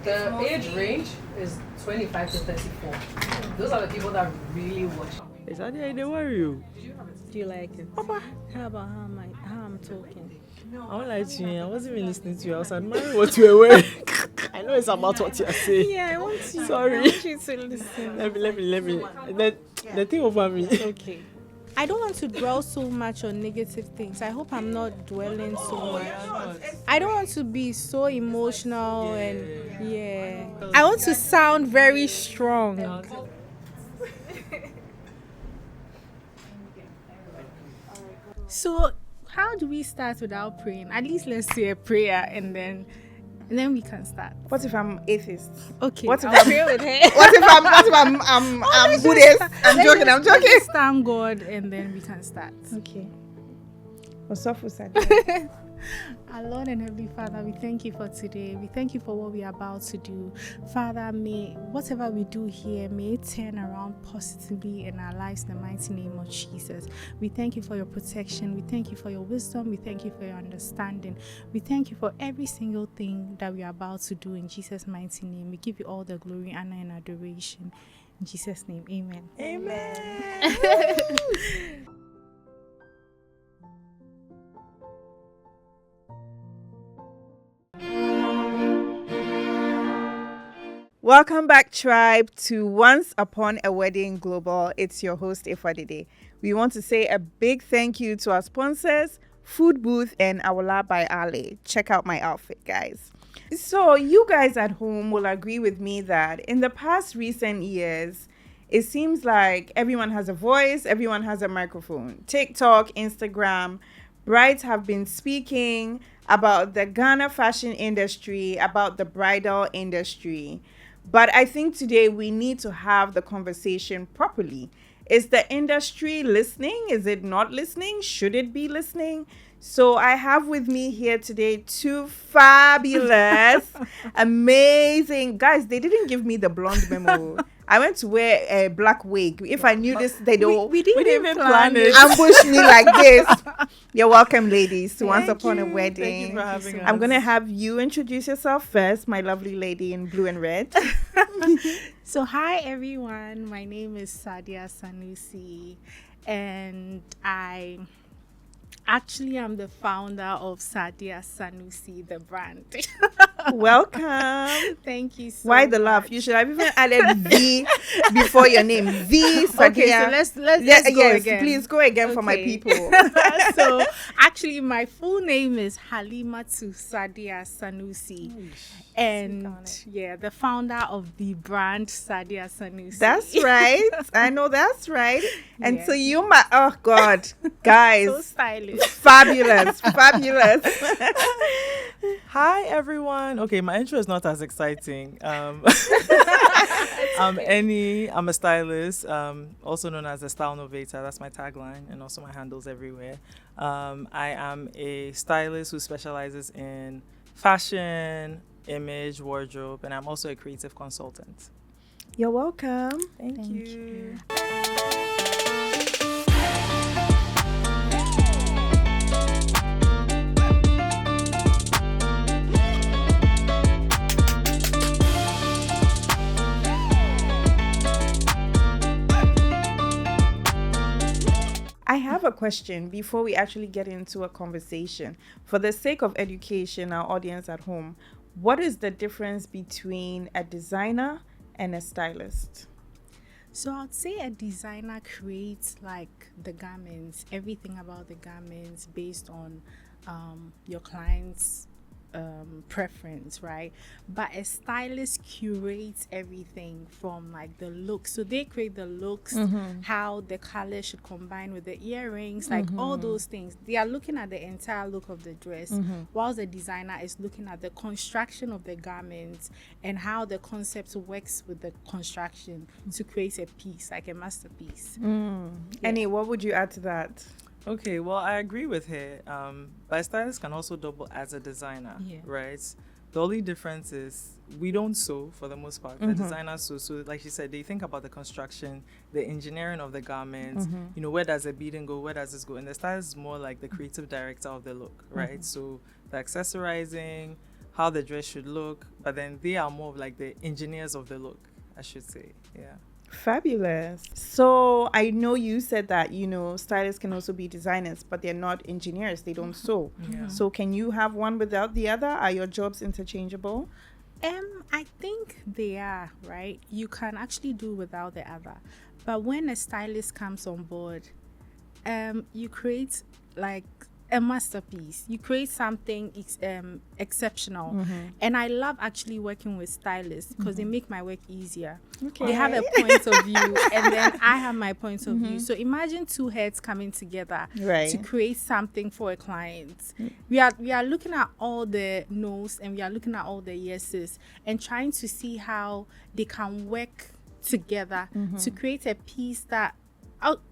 The age range is 25 to 34. Those are the people that really watch. Is that the idea? Where are you? Do you like it? Papa. How about how I'm talking? I won't lie to you. I wasn't even listening to you. I was admiring what you were wearing. I know it's about what you're saying. Yeah, I want you. Sorry. I want you to listen. Let me. The thing over me. Okay. I don't want to dwell so much on negative things. I hope I'm not dwelling so much. I don't want to be so emotional and I want to sound very strong. So, how do we start without praying? At least let's say a prayer and then we can start. What if I'm atheist? Okay. What if I'll pray with her. What if I'm Buddhist? I'm joking. Thank God and then we can start. Okay. Osofu Sadia. Our Lord and Heavenly Father, we thank you for today. We thank you for what we are about to do. Father, may whatever we do here, may it turn around positively in our lives in the mighty name of Jesus. We thank you for your protection. We thank you for your wisdom. We thank you for your understanding. We thank you for every single thing that we are about to do in Jesus' mighty name. We give you all the glory, honor, and adoration. In Jesus' name, amen. Amen. Welcome back, tribe, to Once Upon a Wedding Global. It's your host, Ifadide. We want to say a big thank you to our sponsors, Food Booth and Awala by Ale. Check out my outfit, guys. So you guys at home will agree with me that in the past recent years, it seems like everyone has a voice, everyone has a microphone. TikTok, Instagram, brides have been speaking about the Ghana fashion industry, about the bridal industry. But I think today we need to have the conversation properly. Is the industry listening? Is it not listening? Should it be listening? So I have with me here today two fabulous, amazing guys. They didn't give me the blonde memo. I went to wear a black wig. If I knew this, they don't. We didn't even plan it. Ambush me like this. You're welcome, ladies, to Once Upon a Thank Wedding. you for having us. I'm gonna have you introduce yourself first, my lovely lady in blue and red. So, hi everyone. My name is Sadia Sanusi, and I actually am the founder of Sadia Sanusi, the brand. Welcome. Thank you so Why the much. laugh? You should have even added V before your name. V Sadia. Okay, so let's go yes, again. please go again for my Okay. people. So, actually, my full name is Halimatu Sadia Sanusi. And the founder of the brand Sadia Sanusi. That's right. I know that's right. And Yeah. so you oh God, guys, So stylish. fabulous. Hi everyone. Okay, my intro is not as exciting. I'm Annie. I'm a stylist, also known as a style novator. That's my tagline, and also my handles everywhere. I am a stylist who specializes in fashion, image, wardrobe, and I'm also a creative consultant. You're welcome. Thank you. I have a question before we actually get into a conversation. For the sake of education, our audience at home, what is the difference between a designer and a stylist? So I'd say a designer creates like the garments, everything about the garments based on your client's preference, right? But a stylist curates everything from like the looks. So they create the looks, how the color should combine with the earrings, like all those things. They are looking at the entire look of the dress, whilst the designer is looking at the construction of the garments and how the concept works with the construction to create a piece, like a masterpiece. Annie, what would you add to that? Okay, well, I agree with her. But a stylist can also double as a designer, right? The only difference is we don't sew for the most part. The designers sew. So like she said, they think about the construction, the engineering of the garments, you know, where does the beading go, where does this go? And the stylist is more like the creative director of the look, right? So the accessorizing, how the dress should look, but then they are more of like the engineers of the look, I should say. Yeah. Fabulous. So I know you said that, stylists can also be designers, but they're not engineers. They don't sew. Yeah. So can you have one without the other? Are your jobs interchangeable? I think they are, right? You can actually do without the other. But when a stylist comes on board, you create like a masterpiece. You create something exceptional. And I love actually working with stylists because they make my work easier. Okay. They have a point of view and then I have my point of view. So imagine two heads coming together to create something for a client. We are looking at all the no's and we are looking at all the yeses and trying to see how they can work together to create a piece that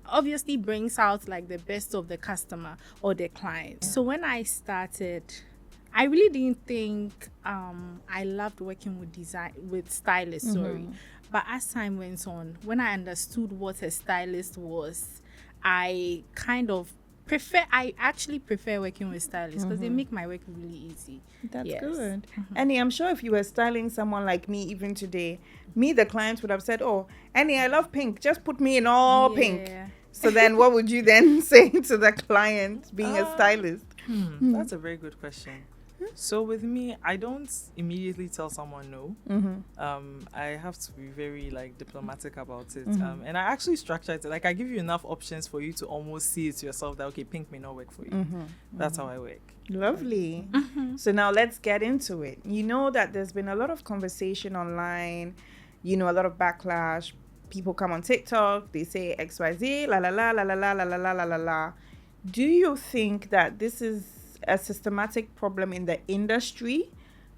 obviously brings out like the best of the customer or the client. So when I started, I really didn't think I loved working with stylists, but as time went on, when I understood what a stylist was, I actually prefer working with stylists because they make my work really easy. That's good. Annie, I'm sure if you were styling someone like me even today, the clients would have said, oh, Annie, I love pink. Just put me in all pink. So then what would you then say to the client being a stylist? That's a very good question. So with me, I don't immediately tell someone no. I have to be very like diplomatic about it. And I actually structure it. Like I give you enough options for you to almost see it to yourself that, okay, pink may not work for you. That's how I work. Lovely. So now let's get into it. You know that there's been a lot of conversation online, a lot of backlash. People come on TikTok, they say XYZ, la la la la la la la la la la la. Do you think that this is a systematic problem in the industry,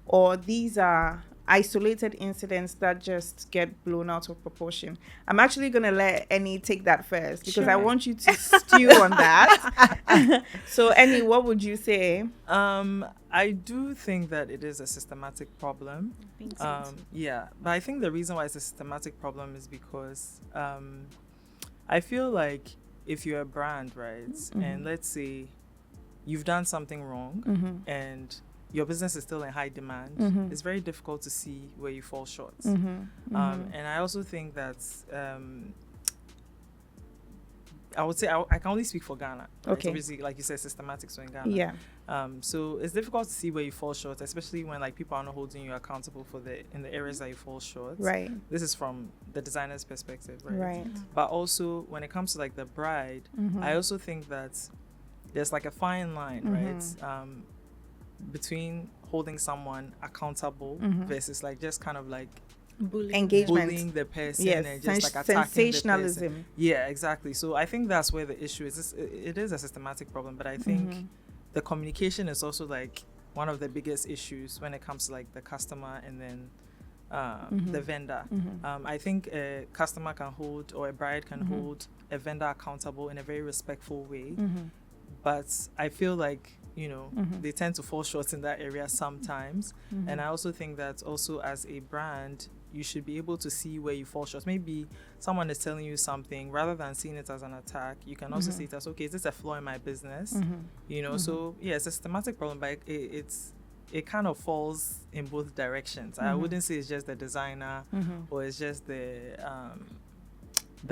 or these are isolated incidents that just get blown out of proportion? I'm actually going to let Annie take that first because I want you to stew on that. So Annie, what would you say? I do think that it is a systematic problem. Yeah, but I think the reason why it's a systematic problem is because I feel like if you're a brand, right, and let's say you've done something wrong and your business is still in high demand, it's very difficult to see where you fall short. And I also think that I would say I can only speak for Ghana. Right? Okay. Obviously, like you said, systematic so in Ghana. Yeah. So it's difficult to see where you fall short, especially when like people are not holding you accountable in the areas that you fall short. Right. This is from the designer's perspective, right? Right. But also when it comes to like the bride, I also think that there's like a fine line, right? Between holding someone accountable versus like just kind of like bullying the person and just like attacking sensationalism. The person. Yeah, exactly. So I think that's where the issue is. It is a systematic problem, but I think the communication is also like one of the biggest issues when it comes to like the customer and then the vendor. I think a customer can hold, or a bride can hold a vendor accountable in a very respectful way. But I feel like, they tend to fall short in that area sometimes. And I also think that also as a brand, you should be able to see where you fall short. Maybe someone is telling you something, rather than seeing it as an attack, you can also see it as, okay, is this a flaw in my business? So yeah, it's a systematic problem, but it kind of falls in both directions. I wouldn't say it's just the designer or it's just the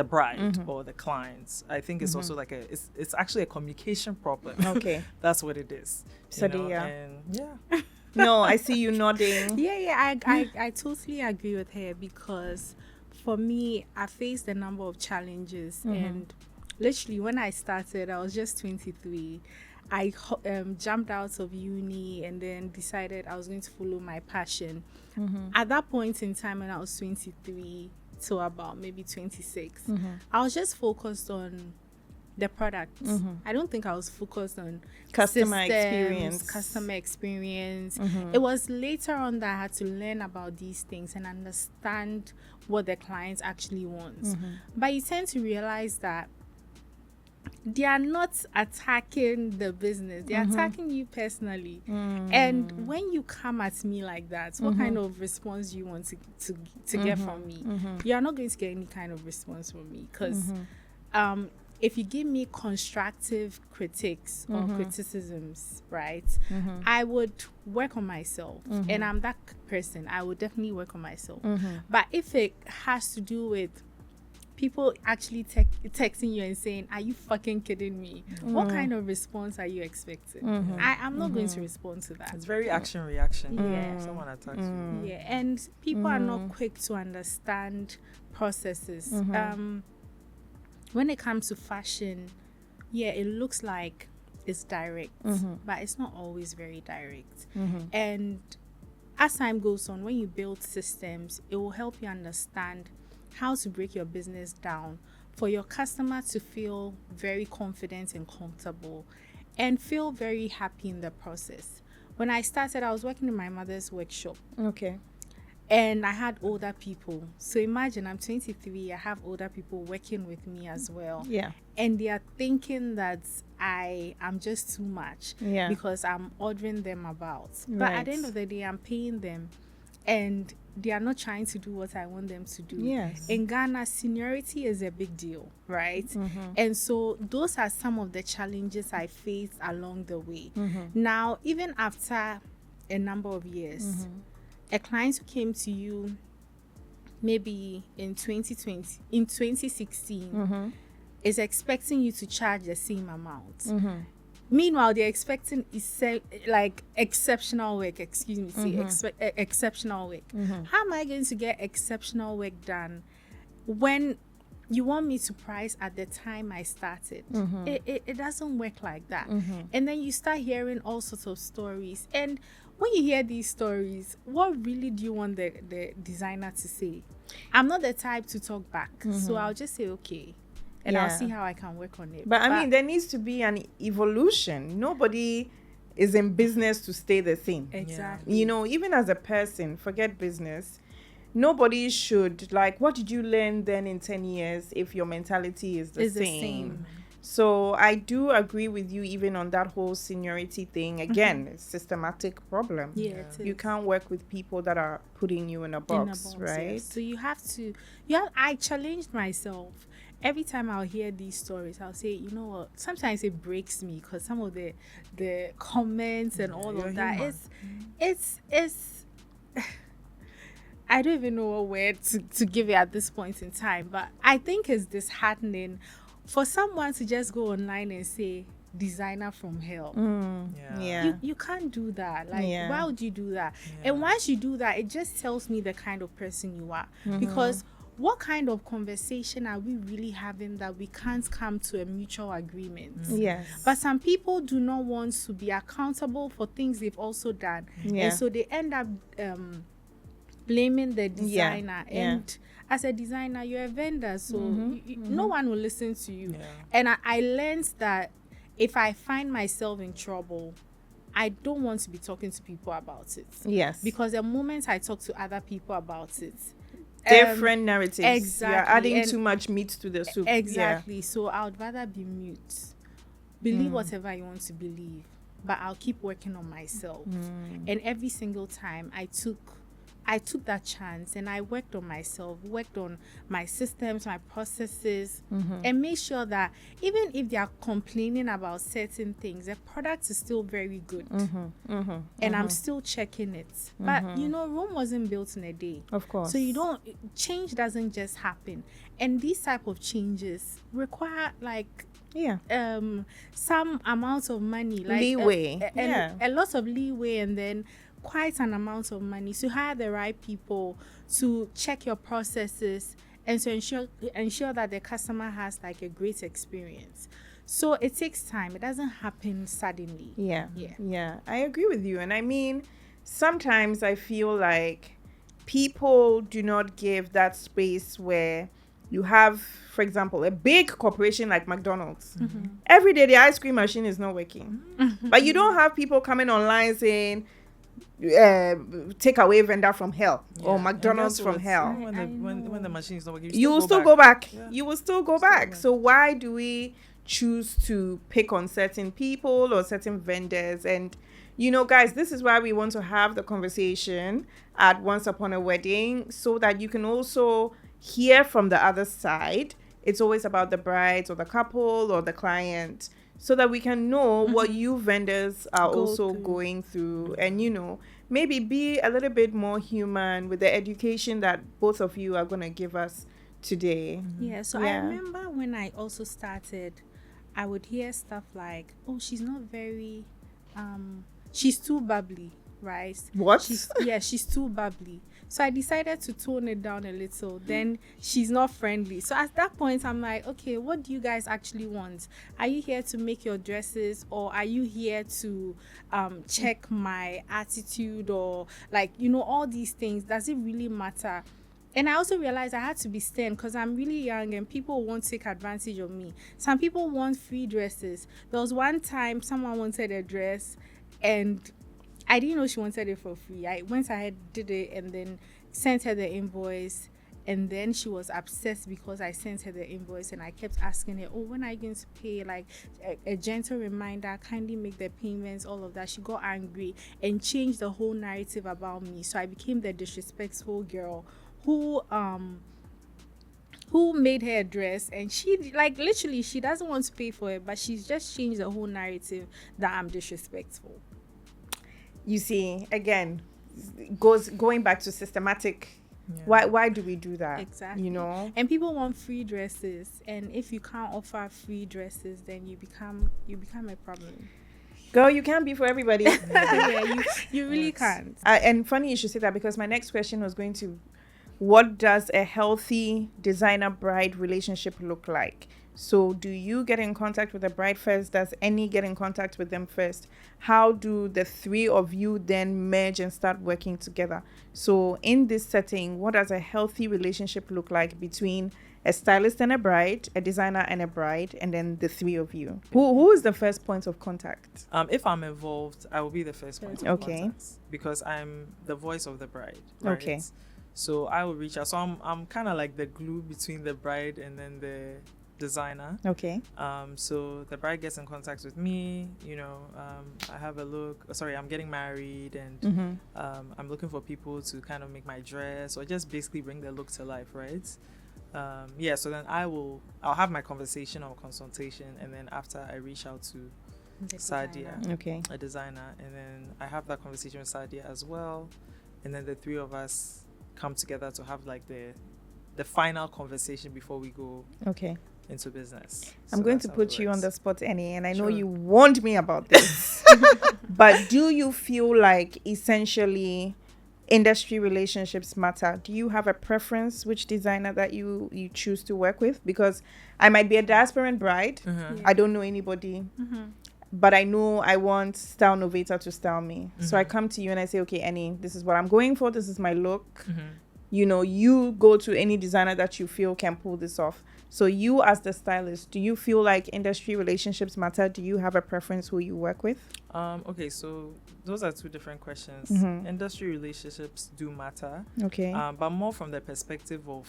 bride or the clients. I think it's also like it's actually a communication problem. Okay. That's what it is. Sadia. Yeah. No, I see you nodding. Yeah, I totally agree with her, because for me, I faced a number of challenges, and literally when I started, I was just 23. I jumped out of uni and then decided I was going to follow my passion. At that point in time, when I was 23 to about maybe 26, I was just focused on the product. I don't think I was focused on customer experience. It was later on that I had to learn about these things and understand what the clients actually want. But you tend to realize that they are not attacking the business, they're attacking you personally. And when you come at me like that, what kind of response do you want to get from me? You are not going to get any kind of response from me, because if you give me constructive critiques or criticisms, right, I would work on myself. And I'm that person. I would definitely work on myself. But if it has to do with people actually texting you and saying, are you fucking kidding me? What kind of response are you expecting? I'm not going to respond to that. It's very action reaction. Yeah. Someone attacks you. Yeah, and people are not quick to understand processes. When it comes to fashion, yeah, it looks like it's direct, but it's not always very direct. And as time goes on, when you build systems, it will help you understand how to break your business down for your customer to feel very confident and comfortable and feel very happy in the process. When I started, I was working in my mother's workshop. Okay. And I had older people. So imagine I'm 23, I have older people working with me as well. Yeah. And they are thinking that I am just too much because I'm ordering them about. But at the end of the day, I'm paying them and they are not trying to do what I want them to do. Yes. In Ghana, seniority is a big deal, right? And so those are some of the challenges I faced along the way. Now, even after a number of years, a client who came to you maybe in 2016 is expecting you to charge the same amount. Meanwhile, they're expecting exceptional work, exceptional work. How am I going to get exceptional work done when you want me to price at the time I started? It doesn't work like that. And then you start hearing all sorts of stories. And when you hear these stories, what really do you want the designer to say? I'm not the type to talk back. So I'll just say, okay. And I'll see how I can work on it. But I mean, there needs to be an evolution. Nobody is in business to stay the same. Exactly. You know, even as a person, forget business. Nobody should, like, what did you learn then in 10 years if your mentality is the same? So I do agree with you even on that whole seniority thing. Again, it's a systematic problem. Yeah, it is. You can't work with people that are putting you in a box, right? Yes. So you have to, I challenged myself. Every time I'll hear these stories, I'll say, you know what, sometimes it breaks me because some of the comments and all of that, it's I don't even know what word to give it at this point in time, but I think it's disheartening for someone to just go online and say, designer from hell. You can't do that. Like, why would you do that? And once you do that, it just tells me the kind of person you are. Because what kind of conversation are we really having that we can't come to a mutual agreement? Yes. But some people do not want to be accountable for things they've also done. And so they end up blaming the designer. And as a designer, you're a vendor, so no one will listen to you. And I learned that if I find myself in trouble, I don't want to be talking to people about it. Yes. Because the moment I talk to other people about it, different narratives. Exactly. You're adding too much meat to the soup. Exactly. So I would rather be mute. Believe whatever you want to believe, but I'll keep working on myself. And every single time I took that chance and I worked on myself, worked on my systems, my processes, and made sure that even if they are complaining about certain things, the product is still very good. And I'm still checking it. But, you know, Rome wasn't built in a day. Of course. So change doesn't just happen. And these type of changes require, like, some amount of money. Like leeway. A lot of leeway, and then quite an amount of money to hire the right people to check your processes and to ensure that the customer has like a great experience. So it takes time. It doesn't happen suddenly. Yeah, I agree with you. And I mean, sometimes I feel like people do not give that space where you have, for example, a big corporation like McDonald's. Every day the ice cream machine is not working. But you don't have people coming online saying, takeaway vendor from hell or McDonald's from hell. When the machine is not working, you will still go back. You will still go back. So why do we choose to pick on certain people or certain vendors? And you know, guys, this is why we want to have the conversation at Once Upon a Wedding, so that you can also hear from the other side it's always about the brides or the couple or the client, so that we can know what you vendors are also going through, and maybe be a little bit more human with the education that both of you are going to give us today. I remember when I also started, I would hear stuff like, oh, she's not very she's too bubbly, right? What? She's too bubbly. So I decided to tone it down a little. Then she's not friendly. So at that point, I'm like, okay, what do you guys actually want? Are you here to make your dresses, or are you here to check my attitude, or all these things? Does it really matter? And I also realized I had to be stern because I'm really young and people won't take advantage of me. Some people want free dresses. There was one time someone wanted a dress and I didn't know she wanted it for free. I went ahead, did it, and then sent her the invoice. And then she was obsessed because I sent her the invoice, and I kept asking her, oh, when are you going to pay? Like a gentle reminder, kindly make the payments, all of that. She got angry and changed the whole narrative about me. So I became the disrespectful girl who made her a dress, and she literally she doesn't want to pay for it, but she's just changed the whole narrative that I'm disrespectful. You see, again, going back to systematic. Why do we do that? Exactly. And people want free dresses, and if you can't offer free dresses, then you become a problem. Girl, you can't be for everybody. You really can't. And funny you should say that, because my next question was going to, what does a healthy designer bride relationship look like? So do you get in contact with the bride first? Does any get in contact with them first? How do the three of you then merge and start working together? So in this setting, what does a healthy relationship look like between a stylist and a bride, a designer and a bride, and then the three of you? Who is the first point of contact? If I'm involved, I will be the first point of contact, because I'm the voice of the bride. Right? Okay. So I will reach out. So I'm kind of like the glue between the bride and then the designer. Okay. So the bride gets in contact with me, I have a look. Sorry, I'm getting married, and I'm looking for people to kind of make my dress, or just basically bring the look to life, right? So then I'll have my conversation or consultation, and then after I reach out to Sadia, a designer, and then I have that conversation with Sadia as well, and then the three of us come together to have like the final conversation before we go into business. I'm going to put you on the spot, Annie, and I know you warned me about this. But do you feel like essentially industry relationships matter? Do you have a preference which designer that you choose to work with? Because I might be a diasporan bride. I don't know anybody. But I know I want Style Novator to style me. So I come to you and I say, okay, Annie, this is what I'm going for. This is my look. You go to any designer that you feel can pull this off. So you as the stylist, do you feel like industry relationships matter? Do you have a preference who you work with? Okay, so those are two different questions. Industry relationships do matter. Okay. But more from the perspective of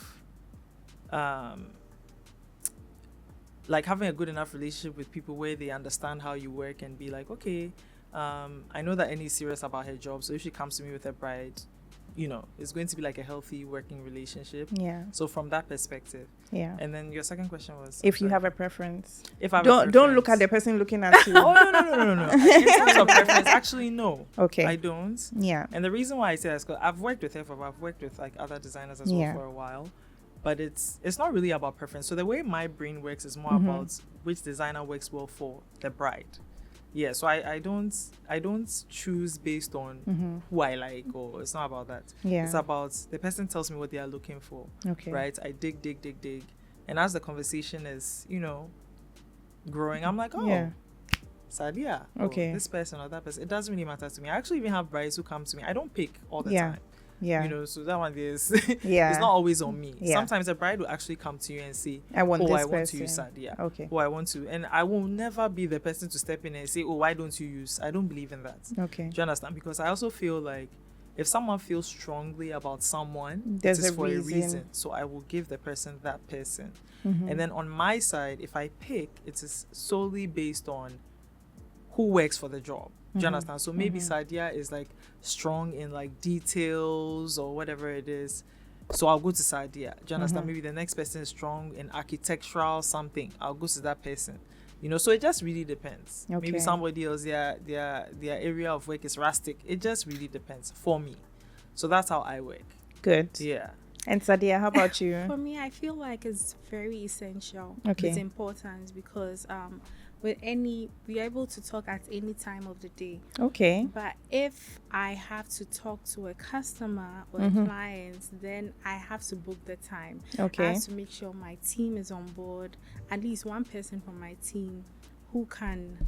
like having a good enough relationship with people where they understand how you work and be like, okay, I know that Annie is serious about her job, so if she comes to me with a bride, it's going to be like a healthy working relationship. Yeah. So from that perspective. Yeah. And then your second question was, if you have a preference. If I don't look at the person looking at you. Oh no. In terms of preference, actually no. Okay. I don't. Yeah. And the reason why I say that is because I've worked with her I've worked with like other designers as well for a while. But it's not really about preference. So the way my brain works is more about which designer works well for the bride. Yeah, so I don't choose based on who I like, or it's not about that. Yeah. It's about the person tells me what they are looking for. Okay. Right? I dig. And as the conversation is, growing, I'm like, Sadia. Okay. This person or that person. It doesn't really matter to me. I actually even have brides who come to me. I don't pick all the time. Yeah. So that one is it's not always on me. Yeah. Sometimes a bride will actually come to you and say, I want to use Sadia. Okay. I want to. And I will never be the person to step in and say, why don't you use? I don't believe in that. Okay. Do you understand? Because I also feel like if someone feels strongly about someone, it is for a reason. So I will give the person that person. And then on my side, if I pick, it is solely based on who works for the job. Do you understand? So maybe Sadia is like strong in like details or whatever it is, So I'll go to Sadia. Do you understand? Maybe the next person is strong in architectural something. I'll go to that person. So it just really depends. Okay. Maybe somebody else, their area of work is rustic. It just really depends for me. So that's how I work. Good. Yeah. And Sadia, how about you? For me, I feel like it's very essential. Okay. It's important because we're able to talk at any time of the day. Okay. But if I have to talk to a customer or a client, then I have to book the time. Okay. I have to make sure my team is on board, at least one person from my team who can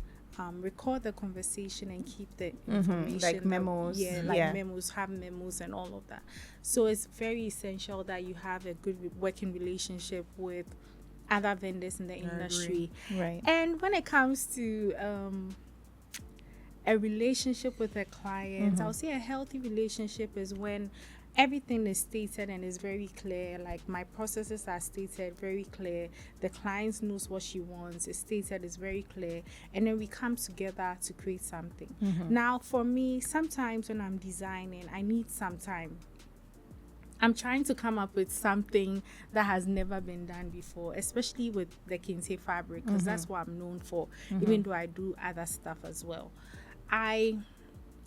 record the conversation and keep the information. Like memos. Memos, have memos and all of that. So it's very essential that you have a good working relationship with other vendors in the industry. Right. And when it comes to a relationship with a client, I'll say a healthy relationship is when everything is stated and is very clear. Like my processes are stated, very clear. The client knows what she wants. It's stated, it's very clear. And then we come together to create something. Now, for me, sometimes when I'm designing, I need some time. I'm trying to come up with something that has never been done before, especially with the kente fabric, because that's what I'm known for, even though I do other stuff as well. I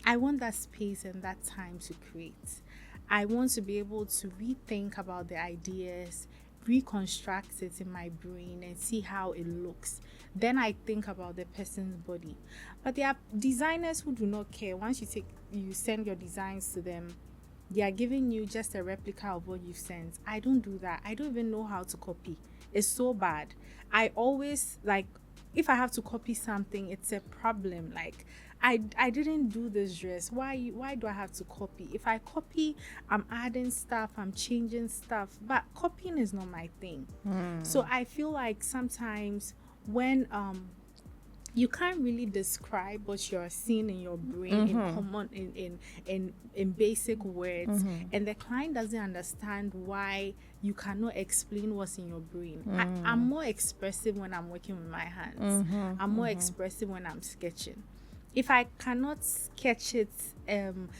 want that space and that time to create. I want to be able to rethink about the ideas, reconstruct it in my brain and see how it looks. Then I think about the person's body. But there are designers who do not care. Once you send your designs to them, they are giving you just a replica of what you've sent. I don't do that. I don't even know how to copy. It's so bad. I always, if I have to copy something, it's a problem. I didn't do this dress. Why do I have to copy? If I copy, I'm adding stuff, I'm changing stuff. But copying is not my thing. So I feel like sometimes when you can't really describe what you're seeing in your brain in basic words, and the client doesn't understand why you cannot explain what's in your brain. I'm more expressive when I'm working with my hands. I'm more expressive when I'm sketching. If I cannot sketch it,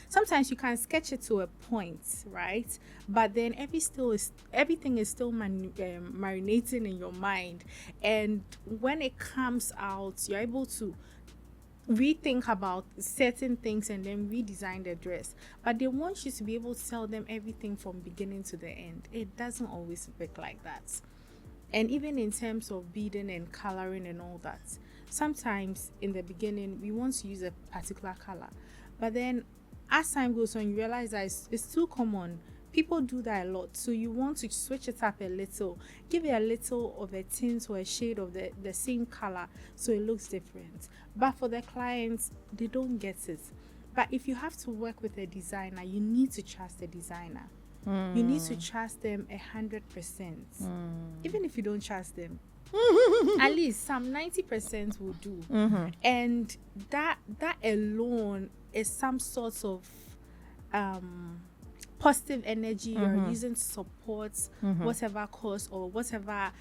sometimes you can sketch it to a point, right? But then everything is still marinating in your mind. And when it comes out, you're able to rethink about certain things and then redesign the dress. But they want you to be able to tell them everything from beginning to the end. It doesn't always work like that. And even in terms of beading and coloring and all that, sometimes in the beginning we want to use a particular color, but then as time goes on you realize that it's too common. People do that a lot, so you want to switch it up a little, give it a little of a tint or a shade of the same color so it looks different. But for the clients, they don't get it. But if you have to work with a designer, you need to trust the designer. You need to trust them 100%. Even if you don't trust them, at least some 90% will do. And that alone is some sort of positive energy you're using to support whatever cause or whatever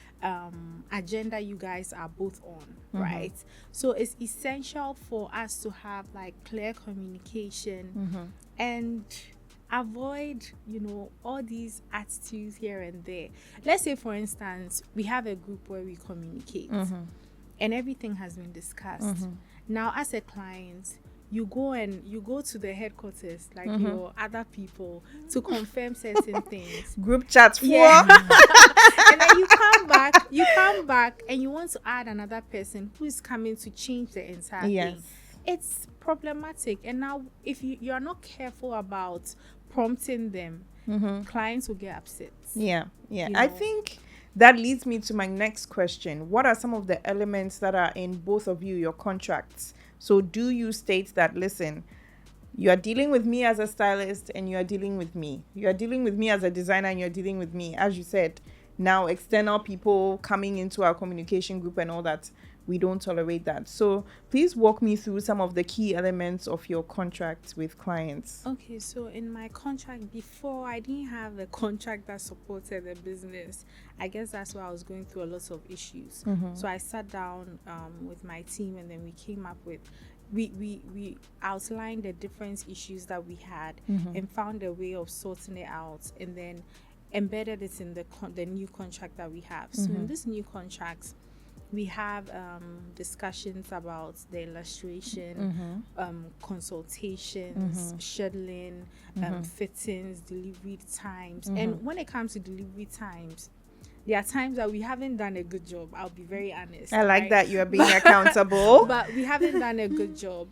agenda you guys are both on, right? So it's essential for us to have clear communication and avoid all these attitudes here and there. Let's say, for instance, we have a group where we communicate and everything has been discussed. Now, as a client, you go to the headquarters, your other people, to confirm certain things. Group chat. Yeah. And then you come back and you want to add another person who is coming to change the entire thing. It's problematic. And now if you are not careful about prompting them, clients will get upset. I think that leads me to my next question. What are some of the elements that are in both of your contracts? So do you state that, listen, you are dealing with me as a stylist and you are dealing with me. You are dealing with me as a designer and you're dealing with me. As you said, now external people coming into our communication group and all that, we don't tolerate that. So please walk me through some of the key elements of your contract with clients. Okay, so in my contract before, I didn't have a contract that supported the business. I guess that's why I was going through a lot of issues. So I sat down with my team and then we came up with, we outlined the different issues that we had and found a way of sorting it out. And then embedded it in the new contract that we have. So in this new contract, we have discussions about the illustration, consultations, scheduling, fittings, delivery times. And when it comes to delivery times, there are times that we haven't done a good job. I'll be very honest. I like that you are being accountable. But we haven't done a good job.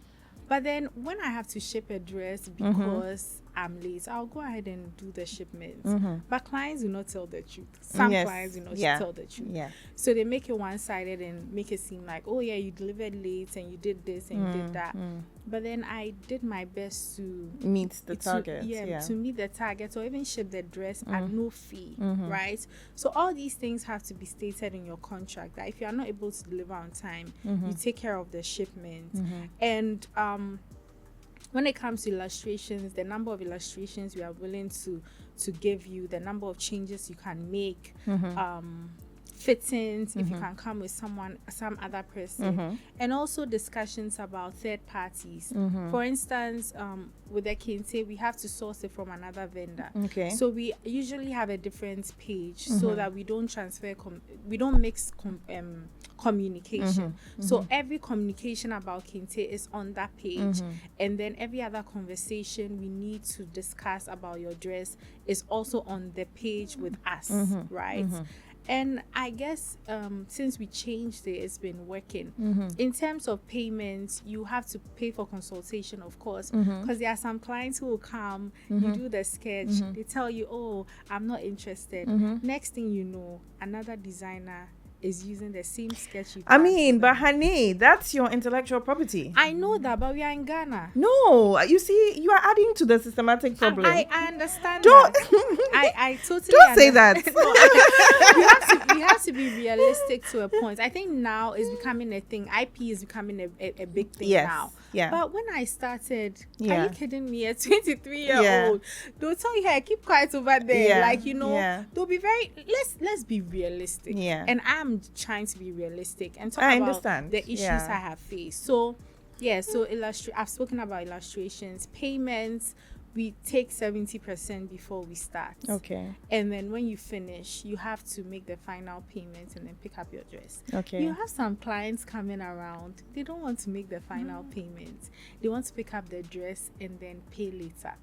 But then when I have to ship a dress because I'm late, I'll go ahead and do the shipment. But clients do not tell the truth. Some clients do not tell the truth. Yeah. So they make it one-sided and make it seem like, oh yeah, you delivered late and you did this and you did that. But then I did my best to meet the target. To meet the target, or even ship the dress at no fee, right? So all these things have to be stated in your contract, that if you are not able to deliver on time, you take care of the shipment. And when it comes to illustrations, the number of illustrations we are willing to give you, the number of changes you can make, fittings, if you can come with some other person, and also discussions about third parties. For instance, with the kente, we have to source it from another vendor. Okay. So we usually have a different page so that we don't transfer, we don't mix communication. So every communication about kente is on that page, and then every other conversation we need to discuss about your dress is also on the page with us, right? And I guess since we changed it, it's been working. In terms of payments, you have to pay for consultation, of course, because there are some clients who will come, you do the sketch, they tell you, oh, I'm not interested. Next thing you know, another designer is using the same sketch you I mean, but honey, that's your intellectual property. I know that, but we are in Ghana. No, you see, you are adding to the systematic problem. I understand Don't that. I totally don't say that. We have to be realistic to a point. I think now is becoming a thing. IP is becoming a big thing now. Yeah. But when I started, are you kidding me? A 23-year-old, they'll tell you, hey, keep quiet over there. Yeah. Like, you know, they'll be very, let's be realistic. Yeah. And I'm trying to be realistic and talk I about understand. the issues I have faced. So, I've spoken about illustrations, payments. We take 70% before we start. Okay. And then when you finish, you have to make the final payment and then pick up your dress. Okay. You have some clients coming around. They don't want to make the final payment. They want to pick up the dress and then pay later.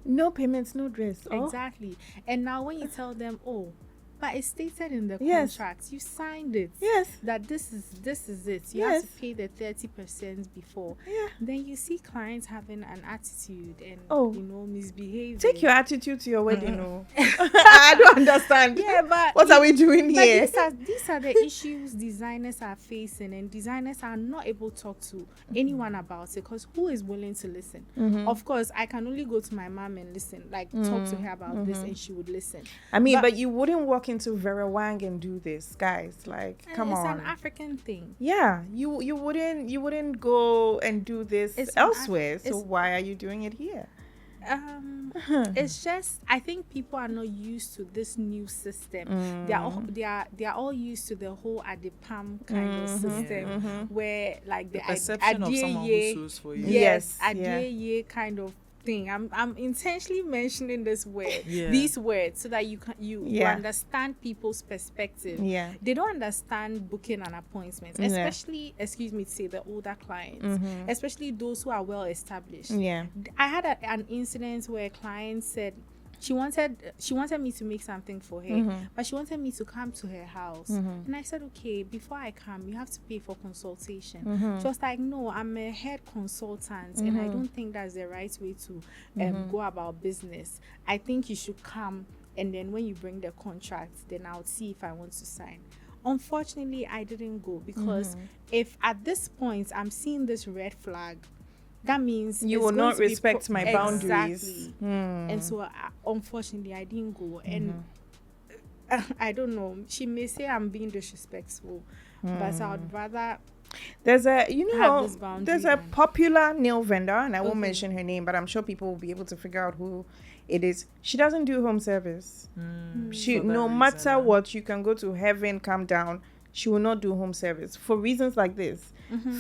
No payments, no dress. Exactly. And now when you tell them, oh, but it's stated in the Yes. contract, you signed it. Yes. That this is it. You Yes. have to pay the 30% before. Yeah. Then you see clients having an attitude and misbehaving. Take your attitude to your wedding. No. I don't understand. Yeah, but what are we doing but here? these are the issues designers are facing, and designers are not able to talk to anyone about it, because who is willing to listen? Of course, I can only go to my mom and listen, like talk to her about this, and she would listen. I mean, but you wouldn't walk into Vera Wang and do this, guys. Like, come on. It's an African thing. Yeah, you wouldn't go and do this elsewhere. So why are you doing it here? It's just, I think people are not used to this new system. They are all used to the whole Adipam kind of system, where like the perception of someone who sews for you. Yes, kind of thing. I'm intentionally mentioning these words so that you understand people's perspective. Yeah. They don't understand booking an appointment, especially, excuse me to say, the older clients, especially those who are well established. Yeah. I had an incident where a client said she wanted me to make something for her, but she wanted me to come to her house. And I said, okay, before I come, you have to pay for consultation. She was like, no, I'm a head consultant, and I don't think that's the right way to go about business. I think you should come, and then when you bring the contract, then I'll see if I want to sign. Unfortunately, I didn't go, because if at this point I'm seeing this red flag, that means you will not respect my boundaries. Exactly. And so, unfortunately, I didn't go. And I don't know. She may say I'm being disrespectful, but I would rather. There's a popular nail vendor, and I won't mention her name, but I'm sure people will be able to figure out who it is. She doesn't do home service. She, no matter what, you can go to heaven, come down. she will not do home service for reasons like this.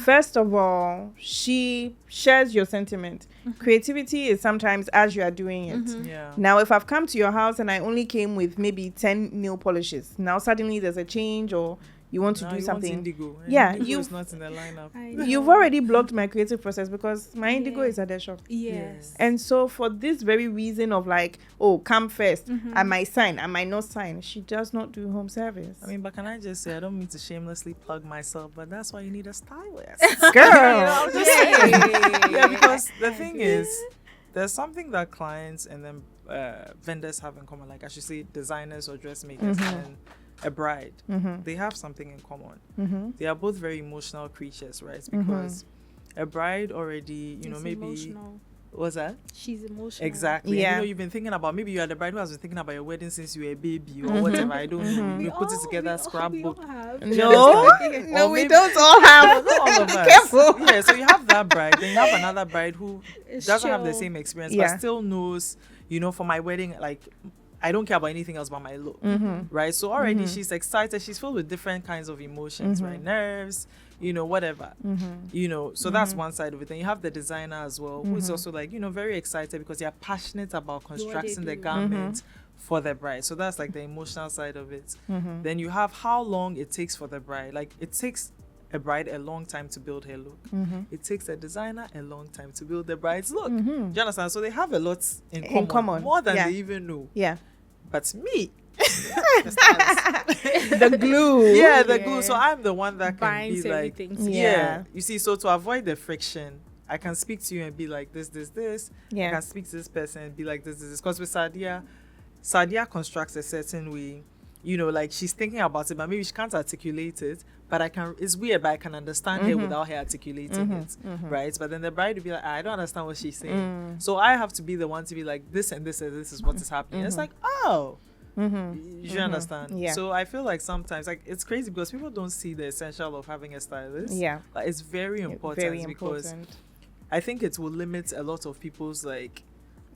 First of all, she shares your sentiment. Creativity is sometimes as you are doing it. Yeah. Now, if I've come to your house and I only came with maybe 10 nail polishes, now suddenly there's a change, or you want to do something. Indigo. And Yeah, indigo is not in the lineup. You've already blocked my creative process because my indigo is at the shop. Yes. And so for this very reason of like, oh, come first, I might sign, I might not sign, she does not do home service. I mean, but can I just say, I don't mean to shamelessly plug myself, but that's why you need a stylist. Girl. I'm just saying. Yeah, because the thing is, there's something that clients and then vendors have in common. Like I should say designers or dressmakers and a bride. They have something in common. They are both very emotional creatures, right? Because a bride already, you know, maybe... Emotional. What's that? She's emotional. Exactly. Yeah. And, you know, you've been thinking about, maybe you are the bride who has been thinking about your wedding since you were a baby or whatever. I don't know. You put it together, scrapbook. No, Or we maybe- don't all have. Not all of us. Careful. Yeah, so you have that bride, then you have another bride who doesn't have the Sure. same experience, Yeah. but still knows, you know, for my wedding, like, I don't care about anything else but my look, right? So already she's excited. She's filled with different kinds of emotions, right? Nerves, you know, whatever, you know. So that's one side of it. Then you have the designer as well, who's also like, you know, very excited because they're passionate about constructing the do. garment for the bride. So that's like the emotional side of it. Then you have how long it takes for the bride. Like it takes a bride a long time to build her look. It takes a designer a long time to build the bride's look. Do you understand? So they have a lot in common, more than they even know. Yeah. But me, The glue. yeah, the glue. So I'm the one that can Binds be like, everything yeah. together. You see, so to avoid the friction, I can speak to you and be like this. I Yeah. can speak to this person and be like this. Because with Sadia constructs a certain way. You know, like she's thinking about it, but maybe she can't articulate it. But I can. It's weird, but I can understand her without her articulating it, right? But then the bride will be like, I don't understand what she's saying. So I have to be the one to be like, this and this and this is what is happening. It's like, oh. You understand? Yeah. So I feel like sometimes, like, it's crazy because people don't see the essential of having a stylist. Yeah. Like, it's very important Very because important. I think it will limit a lot of people's like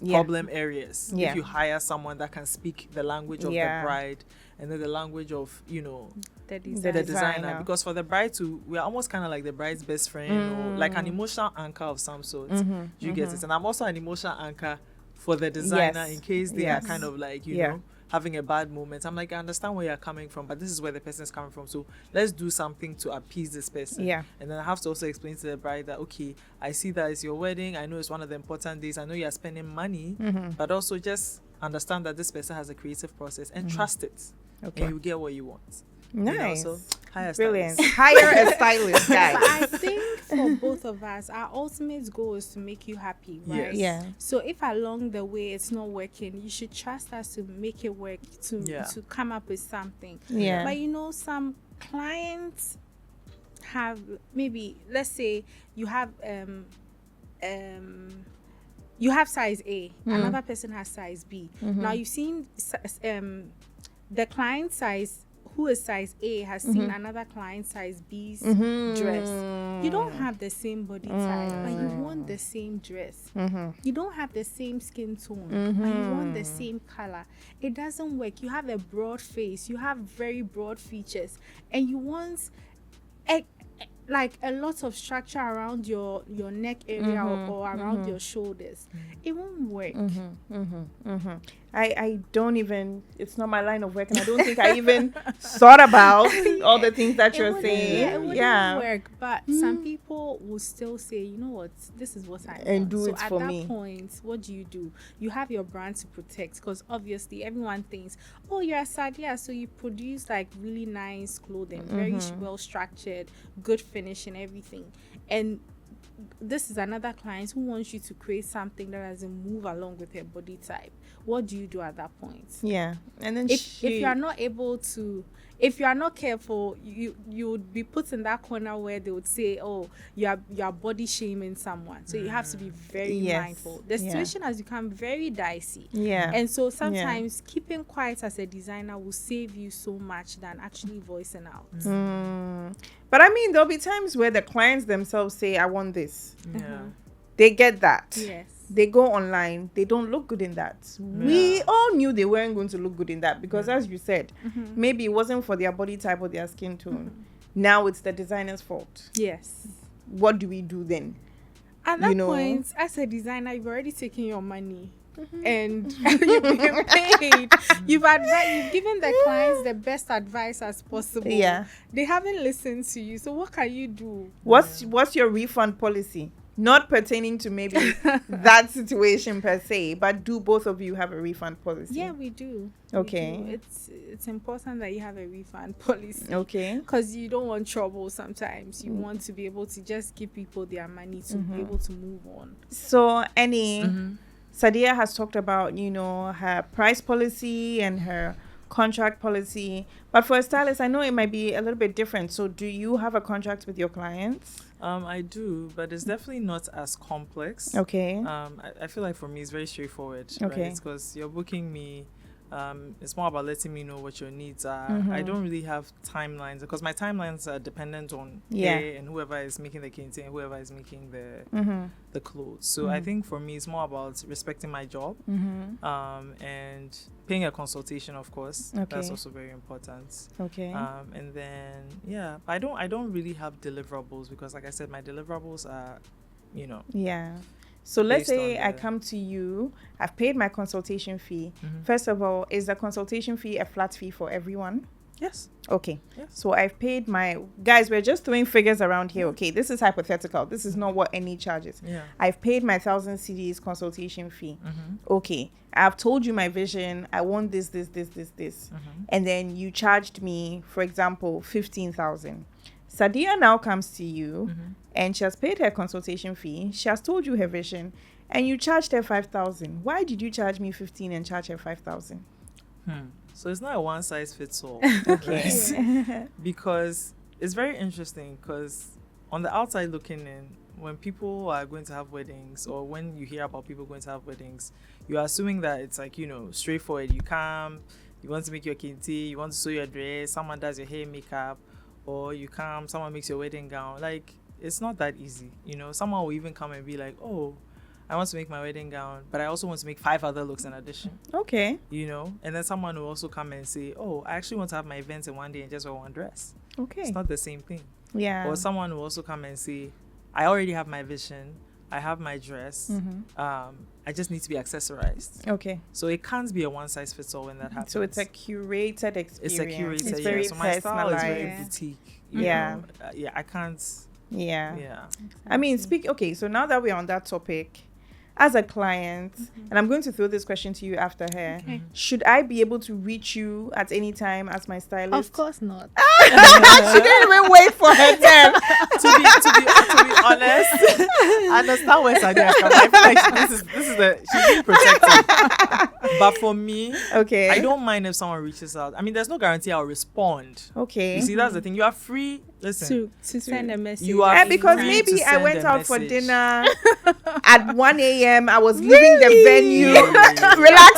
Yeah. problem areas Yeah. if you hire someone that can speak the language of Yeah. the bride and then the language of, you know, The The designer. the designer. designer. Because for the bride to, we are almost kind of like the bride's best friend or like an emotional anchor of some sort. You get it? And I'm also an emotional anchor for the designer Yes. in case they Yes. are kind of like, you Yeah. know, having a bad moment. I'm like, I understand where you're coming from, but this is where the person is coming from. So let's do something to appease this person. Yeah. And then I have to also explain to the bride that, okay, I see that it's your wedding. I know it's one of the important days. I know you're spending money, but also just understand that this person has a creative process and trust it. Okay. And you get what you want. Nice. You know, so hire a Brilliant. stylist. Hire a stylist, But guys. I think for both of us, our ultimate goal is to make you happy, right? Yes. Yeah. So if along the way it's not working, you should trust us to make it work, to come up with something. Yeah. But you know, some clients have maybe, let's say you have size A, another person has size B. Now you've seen the client size who is size A has seen another client size B's dress. You don't have the same body type, but you want the same dress. You don't have the same skin tone, but you want the same color. It doesn't work. You have a broad face, you have very broad features, and you want like a lot of structure around your neck area or around your shoulders. It won't work. I don't even, it's not my line of work, and I don't think I even thought about all the things that you're saying. It wouldn't work, but some people will still say, you know what, this is what I want. And do so it at for that me. point, what do? You have your brand to protect, because obviously everyone thinks, oh, you're a Sadia, so you produce like really nice clothing, very well structured, good finish and everything. And this is another client who wants you to create something that doesn't move along with her body type. What do you do at that point? Yeah. And then If you are not able to, if you are not careful, you would be put in that corner where they would say, oh, you are body shaming someone. So you have to be very mindful. The situation has become very dicey. Yeah. And so sometimes keeping quiet as a designer will save you so much than actually voicing out. But I mean, there'll be times where the clients themselves say, I want this. Yeah. They get that. Yes. they go online, they don't look good in that. We all knew they weren't going to look good in that because, as you said, maybe it wasn't for their body type or their skin tone. Now it's the designer's fault. Yes. What do we do then? At that point, as a designer, you've already taken your money. And you've been paid. You've given the clients the best advice as possible. Yeah. They haven't listened to you. So what can you do? What's your refund policy? Not pertaining to maybe that situation per se, but do both of you have a refund policy? Yeah, we do. Okay. We do. It's important that you have a refund policy. Okay. Because you don't want trouble sometimes. You want to be able to just give people their money to be able to move on. So Sadia has talked about, her price policy and her contract policy. But for a stylist, I know it might be a little bit different. So do you have a contract with your clients? I do, but it's definitely not as complex. Okay. I feel like for me, it's very straightforward. Okay. Right? Because you're booking me. It's more about letting me know what your needs are. I don't really have timelines because my timelines are dependent on A and whoever is making the kente and whoever is making the clothes. So I think for me, it's more about respecting my job and paying a consultation, of course. Okay. That's also very important. Okay. And then I don't really have deliverables because, like I said, my deliverables are, Yeah. So let's say I the- come to you, I've paid my consultation fee. First of all, is the consultation fee a flat fee for everyone? Yes. Okay. Yes. So I've paid guys, we're just throwing figures around here. Okay. This is hypothetical. This is not what any charges. Yeah. I've paid my 1,000 CDs consultation fee. Okay. I've told you my vision. I want this. And then you charged me, for example, 15,000. Sadia now comes to you and she has paid her consultation fee. She has told you her vision and you charged her 5,000. Why did you charge me 15 and charge her 5,000? So it's not a one size fits all. Okay. Right? Because it's very interesting because on the outside looking in, when people are going to have weddings or when you hear about people going to have weddings, you're assuming that it's like, straightforward. You come, you want to make your kente, you want to sew your dress, someone does your hair, makeup, or you come, someone makes your wedding gown. Like, it's not that easy. Someone will even come and be like, oh, I want to make my wedding gown, but I also want to make 5 other looks in addition. Okay. And then someone will also come and say, oh, I actually want to have my events in one day and just wear one dress. Okay. It's not the same thing. Yeah. Or someone will also come and say, I already have my vision, I have my dress, I just need to be accessorized. Okay. So it can't be a one size fits all when that happens. So it's a curated experience. It's a curated, It's very So my style is very personalized. boutique. Yeah. I can't. Yeah. Yeah. I mean, okay, so now that we're on that topic, as a client, and I'm going to throw this question to you after her, should I be able to reach you at any time as my stylist? Of course not. She didn't even wait for her turn. to be honest, I understand where Sadia comes. I feel like she's being protected. But for me, Okay. I don't mind if someone reaches out. I mean, there's no guarantee I'll respond. Okay. You see, that's the thing. You are free. Listen, To send a message. You are And because free maybe to I send went a out for message. dinner at 1 a.m. I was leaving the venue. Relax.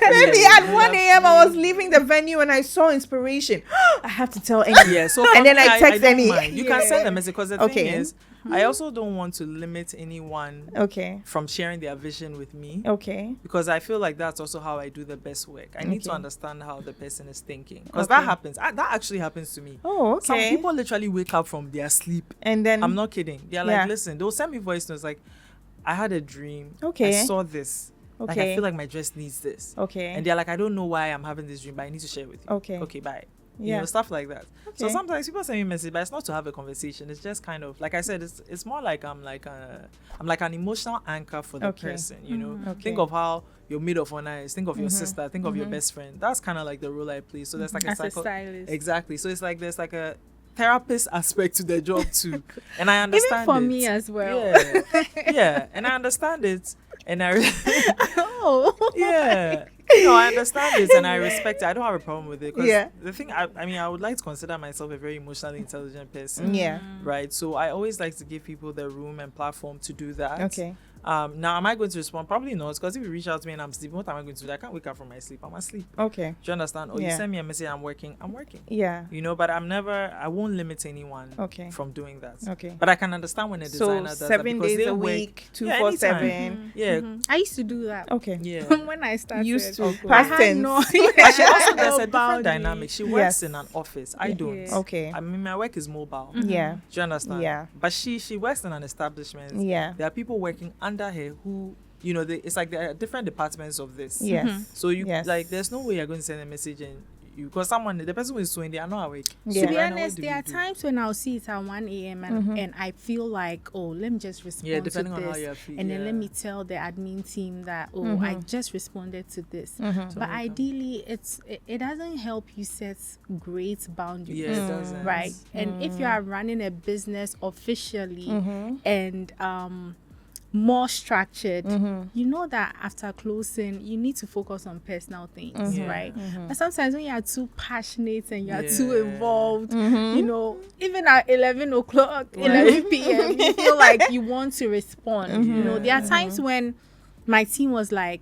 Maybe at 1 a.m. I was leaving the venue and I saw inspiration. I have to tell Annie. Yeah, so And for then me, I text don't Annie. mind. You can send a message because the Okay. thing is, I also don't want to limit anyone Okay. from sharing their vision with me. Okay. Because I feel like that's also how I do the best work. I need to Okay. understand how the person is thinking. Because Okay. that happens. That actually happens to me. Oh, okay. Some people literally wake up from their sleep. And then I'm not kidding. They're Yeah. like, listen, they'll send me voice notes like, I had a dream. Okay. I saw this. Like, I Okay. feel like my dress needs this. Okay. And they're like, I don't know why I'm having this dream, but I need to share it with you. Okay. Okay, bye. Yeah. Stuff like that. So Okay. sometimes people send me messages, but it's not to have a conversation. It's just kind of, like I said, it's more like I'm like an emotional anchor for the Okay. person, Okay. Think of how your maid of honor is, think of your sister, think of your best friend. That's kind of like the role I play. So there's like As a stylist. Exactly. So it's like there's like a therapist aspect to the job too. And I understand Even for it. me as well. Yeah. Yeah. And I understand it. And Oh. yeah. I understand this and I respect it. I don't have a problem with it. 'Cause Yeah. the thing, I mean, I would like to consider myself a very emotionally intelligent person. Yeah. Right. So I always like to give people the room and platform to do that. Okay. Now, am I going to respond? Probably not, because if you reach out to me and I'm sleeping, what am I going to do? I can't wake up from my sleep. I'm asleep. Okay. Do you understand? Or you Yeah. send me a message, I'm working. Yeah. You know, but I won't limit anyone Okay. from doing that. Okay. But I can understand when a So designer does that 7 because days they a work- week, Yeah, 247. Yeah. I used to do that. Okay. Yeah. When I started. Used to. Okay. Past I had tense. no But she also does a different boundary. dynamic. She works Yes. in an office. I don't. Yeah. Okay. I mean, my work is mobile. Yeah. Do you understand? Yeah. But she works in an establishment. Yeah. There are people working under her who, you know, it's like there are different departments of this. Yes. So you Yes. like, there's no way you're going to send a message and because the person who is suing, they are not awake. Yeah. To be Right now, honest, what do there we are do? times when I'll see it at 1 a.m. And I feel like, oh, let me just respond Yeah, to depending this. on how you feel. And then let yeah. me tell the admin team that, oh, I just responded to this. But ideally, it doesn't help you set great boundaries. Yeah, it doesn't. Right. And if you are running a business officially and more structured, you know that after closing you need to focus on personal things, Yeah. right? But sometimes when you are too passionate and you are too Yeah. involved, you know, even at 11 o'clock 11 p.m. you feel like you want to respond. You know, there are times when my team was like,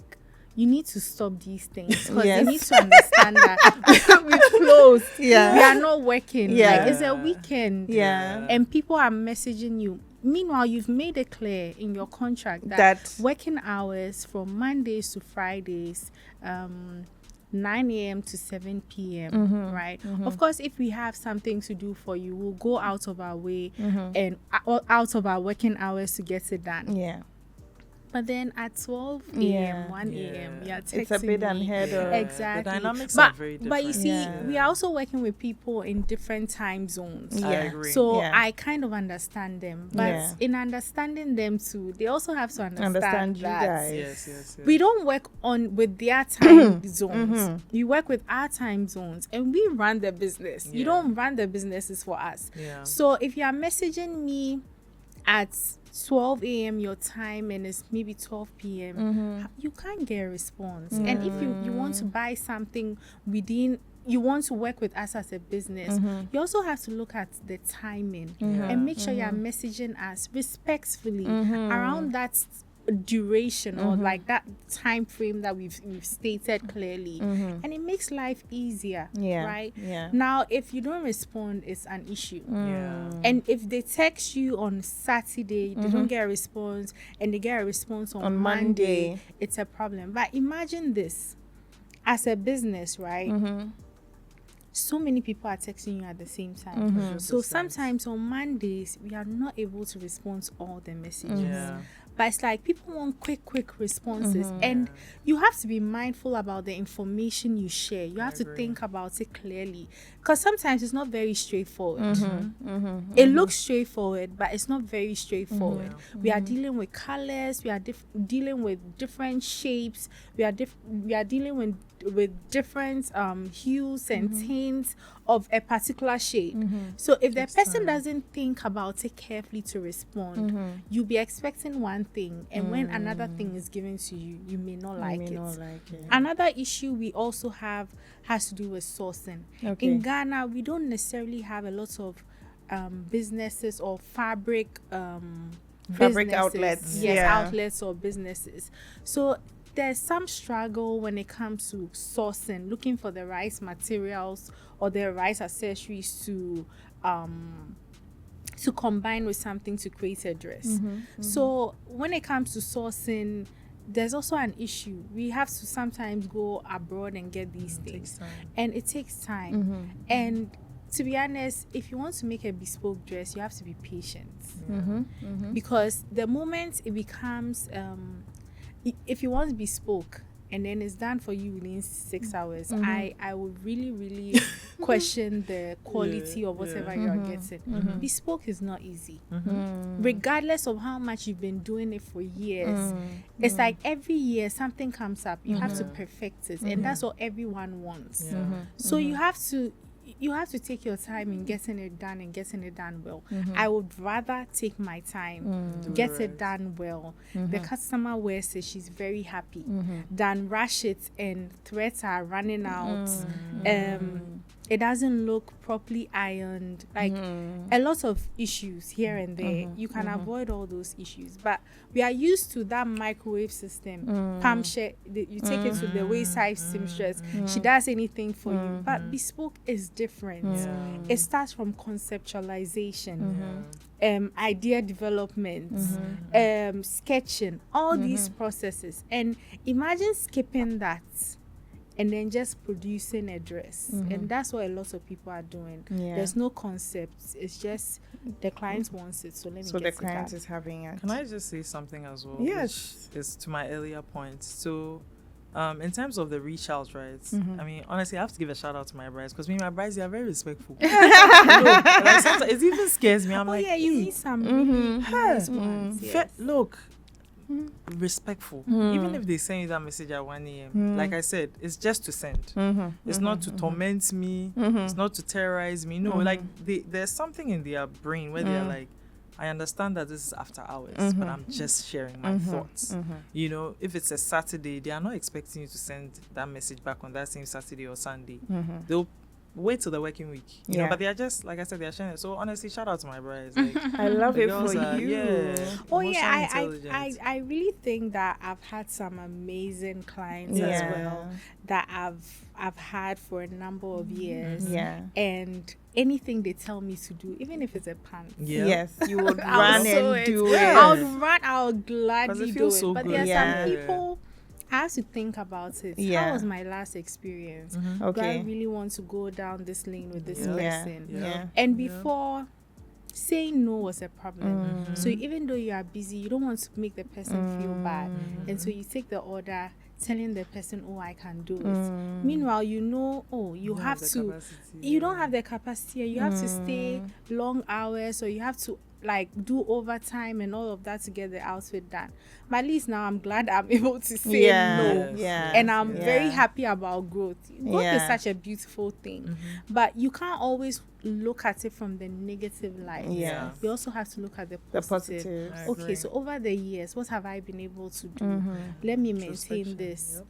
you need to stop these things because Yes. they need to understand that we closed. Yeah. We are not working. Yeah. Like, it's a weekend. Yeah. And people are messaging you. Meanwhile, you've made it clear in your contract that That- working hours from Mondays to Fridays, 9 a.m. to 7 p.m. Right? Of course, if we have something to do for you, we'll go out of our way and out of our working hours to get it done. Yeah. But then at 12 a.m., Yeah. 1 a.m., Yeah. you're texting It's a bit me. unheard of. Exactly. The dynamics but, are very But you different. see, Yeah. we are also working with people in different time zones. I Yeah. agree. So Yeah. I kind of understand them. But Yeah. in understanding them too, they also have to understand you that guys. yes. we don't work with their time zones. We work with our time zones and we run the business. You Yeah. don't run the businesses for us. Yeah. So if you are messaging me at 12 a.m. your time and it's maybe 12 p.m., you can't get a response. And if you want to buy something within, you want to work with us as a business, you also have to look at the timing and make sure you're messaging us respectfully around that duration or like that time frame that we've stated clearly, and it makes life easier. Yeah. Right. Yeah. Now if you don't respond, it's an issue. Yeah. And if they text you on Saturday, they don't get a response, and they get a response on Monday, it's a problem. But imagine this, as a business, right? So many people are texting you at the same time. So sometimes on Mondays, we are not able to respond to all the messages. Yeah. But it's like people want quick responses. And you have to be mindful about the information you share. You have to think about it clearly. Because sometimes it's not very straightforward. It looks straightforward, but it's not very straightforward. We are dealing with colors. We are dealing with different shapes. We are dealing with different hues and tints of a particular shape. So if the person doesn't think about it carefully to respond, you'll be expecting one thing, and when another thing is given to you, you may not like it. Another issue we also have has to do with sourcing. Okay. In Ghana, we don't necessarily have a lot of businesses or fabric businesses. outlets. Yes, Yeah. outlets or businesses. So there's some struggle when it comes to sourcing, looking for the right materials or the right accessories to combine with something to create a dress. So when it comes to sourcing, there's also an issue. We have to sometimes go abroad and get these things, and it takes time. And to be honest, if you want to make a bespoke dress, you have to be patient, because the moment it becomes if you want bespoke and then it's done for you within 6 hours, I would really question the quality of whatever you're getting. Bespoke is not easy. Regardless of how much you've been doing it for years, it's like every year something comes up, you have to perfect it, and that's what everyone wants. So you have to take your time in getting it done and getting it done well. I would rather take my time, get it done well. The customer wears it, she's very happy, than rush it and threats are running out. it doesn't look properly ironed, like a lot of issues here and there. You can avoid all those issues, but we are used to that microwave system. Palm share, you take it to the wayside seamstress, she does anything for you. But Bespoke is different. It starts from conceptualization, idea development, sketching, all these processes. And imagine skipping that and then just producing a dress. And that's what a lot of people are doing. There's no concept. It's just the client wants it, so let me So get the it client done. is having it. Can I just say something as well? Yes. Which is to my earlier point. So, in terms of the reach out, right? I mean, honestly, I have to give a shout out to my brides, because my brides, they are very respectful. Like, sometimes it even scares me. I'm like, yeah, you need some really nice ones. Yes. Look, respectful. Even if they send you that message at 1 a.m., like I said, it's just to send. It's not to torment me. It's not to terrorize me. No, like there's something in their brain where they're like, I understand that this is after hours, but I'm just sharing my thoughts. You know, if it's a Saturday, they are not expecting you to send that message back on that same Saturday or Sunday. They'll wait till the working week, you know, but they are just, like I said, they are sharing it. So honestly, shout out to my brides. Like, I love the it girls for are, you. I really think that I've had some amazing clients as well that I've had for a number of years. And anything they tell me to do, even if it's a pant, yes, you would run and do it. I'll gladly do it. So but good. there are some people, I have to think about it. How was my last experience? Do I really want to go down this lane with this person? And before, saying no was a problem. So even though you are busy, you don't want to make the person feel bad. And so you take the order, telling the person, oh, I can do it. Meanwhile, you know, you don't have the capacity, and you have to stay long hours, or you have to like do overtime and all of that to get the outfit done. But at least now I'm glad I'm able to say no. And I'm very happy about growth. Growth is such a beautiful thing. But you can't always look at it from the negative light. You also have to look at the positive. Okay, so over the years, what have I been able to do? Let me maintain this.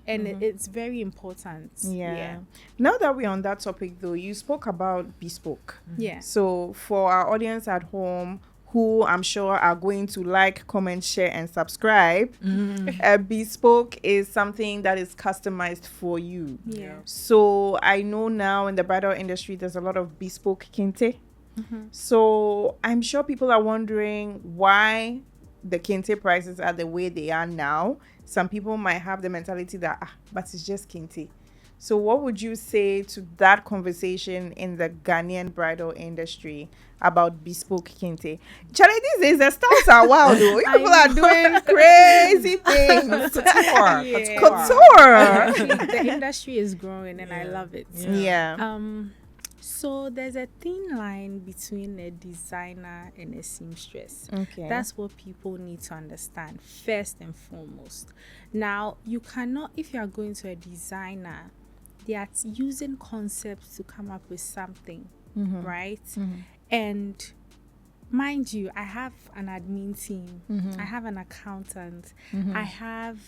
And it's very important. Now that we're on that topic though, you spoke about Bespoke. So for our audience at home, who I'm sure are going to like, comment, share, and subscribe, Bespoke is something that is customized for you. So I know now in the bridal industry, there's a lot of bespoke kente. So I'm sure people are wondering why the kente prices are the way they are now. Some people might have the mentality that, but it's just kente. So what would you say to that conversation in the Ghanaian bridal industry about bespoke kente? Charlie, these days the styles are wild though. People are doing crazy things. Couture. The industry is growing and I love it. So there's a thin line between a designer and a seamstress. That's what people need to understand first and foremost. Now, you cannot, if you are going to a designer, they are using concepts to come up with something, right? And mind you, I have an admin team, I have an accountant, I have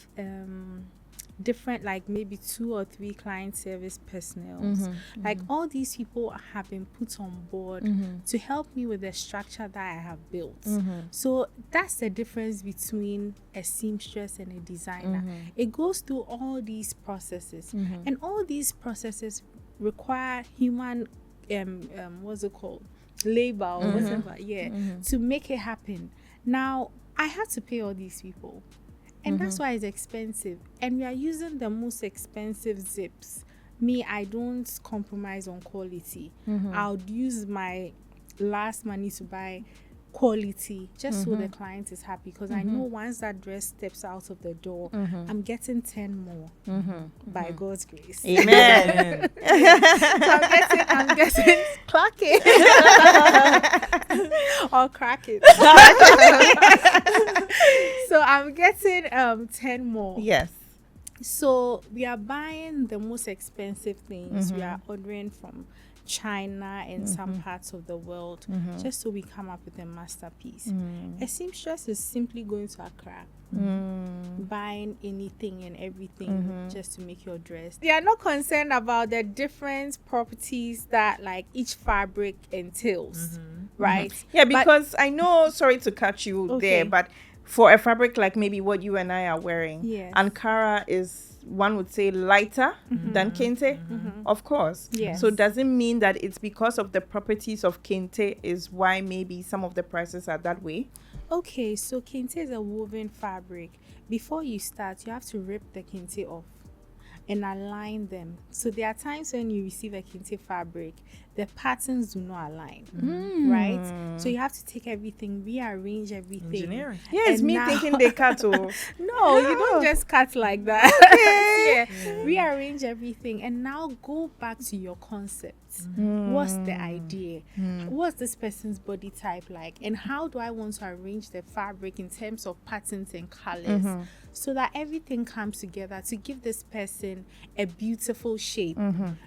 different, like maybe 2 or 3 client service personnel. Like all these people have been put on board to help me with the structure that I have built. So that's the difference between a seamstress and a designer. It goes through all these processes, and all these processes require human what's it called, labor or whatever, to make it happen. Now I have to pay all these people, and that's why it's expensive. And we are using the most expensive zips. Me, I don't compromise on quality. I'll use my last money to buy quality just so the client is happy, because I know once that dress steps out of the door, I'm getting 10 more by God's grace. Amen. So I'm getting clock it or crack it. So I'm getting 10 more. So we are buying the most expensive things. We are ordering from China and some parts of the world, just so we come up with a masterpiece. A seamstress is simply going to Accra, buying anything and everything just to make your dress. They are not concerned about the different properties that like each fabric entails, right? Yeah, because I know, sorry to cut you there, but for a fabric like maybe what you and I are wearing, Ankara is, one would say, lighter than kente, of course. Yes. So does it mean that it's because of the properties of kente is why maybe some of the prices are that way? Okay, so kente is a woven fabric. Before you start, you have to rip the kente off and align them. So there are times when you receive a kente fabric, the patterns do not align, right? So you have to take everything, rearrange everything. Engineering. Yes, me thinking they cut off. No, you don't just cut like that. Rearrange everything and now go back to your concept. What's the idea? What's this person's body type like? And how do I want to arrange the fabric in terms of patterns and colors so that everything comes together to give this person a beautiful shape?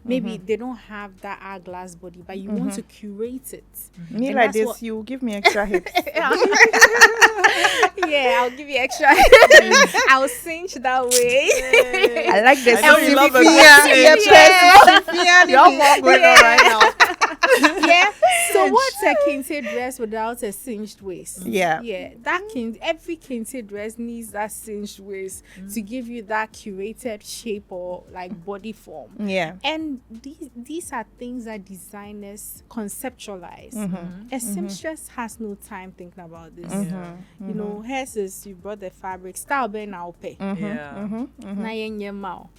Maybe they don't have that hourglass body, but you want to curate it. Me And like that's this, what- you give me extra hips. Yeah, I'll give you extra. I'll cinch that way. I like the I know you love a You're more going on right now. Yeah. So what's a kente dress without a cinched waist? Yeah. Yeah. Every kente dress needs that cinched waist to give you that curated shape or like body form. Yeah. And these are things that designers conceptualize. A seamstress has no time thinking about this. You know, hers is you brought the fabric, style be now pay. Yeah.